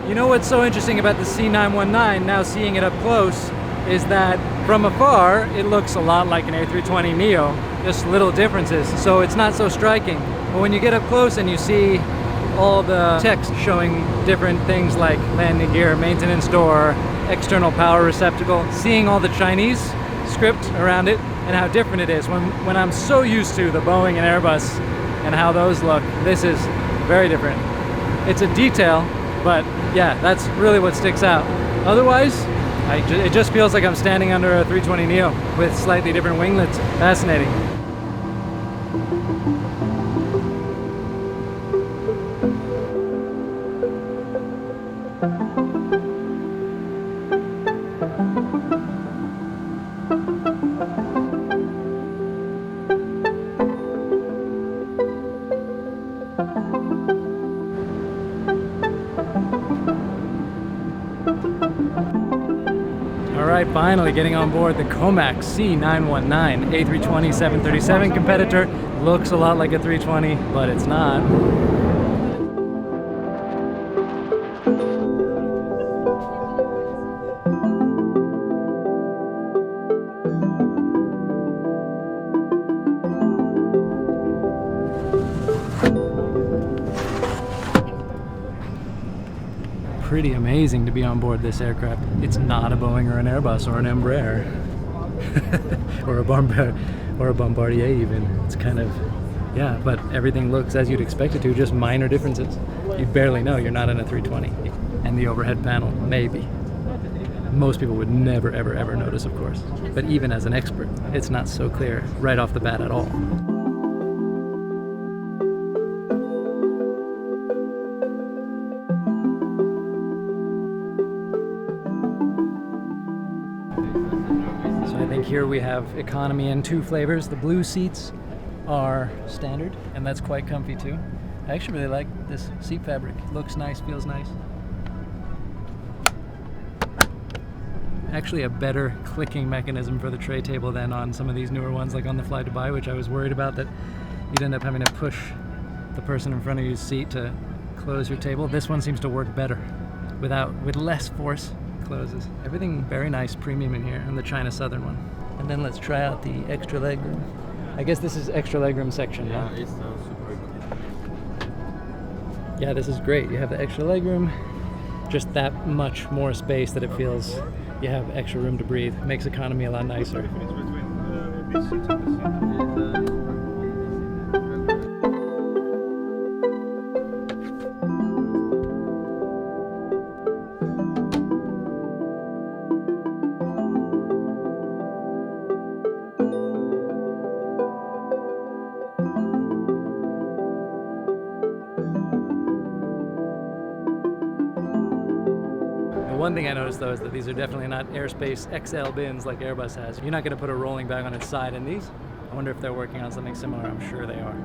You know what's so interesting about the C919, now seeing it up close, is that from afar it looks a lot like an A320neo, just little differences, so it's not so striking. But when you get up close and you see all the text showing different things like landing gear, maintenance door, external power receptacle, seeing all the Chinese script around it and how different it is. When I'm so used to the Boeing and Airbus and how those look, this is very different. It's a detail, but yeah, that's really what sticks out. Otherwise, it just feels like I'm standing under a 320neo with slightly different winglets. Fascinating. Alright, finally getting on board the COMAC C919 A320 737 competitor. Looks a lot like a 320, but it's not. Pretty amazing to be on board this aircraft. It's not a Boeing or an Airbus or an Embraer or a Bombardier even. It's kind of, yeah, but everything looks as you'd expect it to, just minor differences. You barely know you're not in a 320. And the overhead panel, maybe. Most people would never, ever, ever notice, of course. But even as an expert, it's not so clear right off the bat at all. Here we have economy in two flavors. The blue seats are standard, and that's quite comfy too. I actually really like this seat fabric. Looks nice, feels nice. Actually a better clicking mechanism for the tray table than on some of these newer ones like on the Fly Dubai, which I was worried about that you'd end up having to push the person in front of you's seat to close your table. This one seems to work better with less force. Closes. Everything very nice, premium in here, and the China Southern one. And then let's try out the extra legroom. I guess this is extra legroom section, huh? Yeah, it's super good. Yeah, this is great. You have the extra legroom, just that much more space that it feels you have extra room to breathe. Makes economy a lot nicer. One thing I noticed though is that these are definitely not airspace XL bins like Airbus has. You're not going to put a rolling bag on its side in these. I wonder if they're working on something similar. I'm sure they are.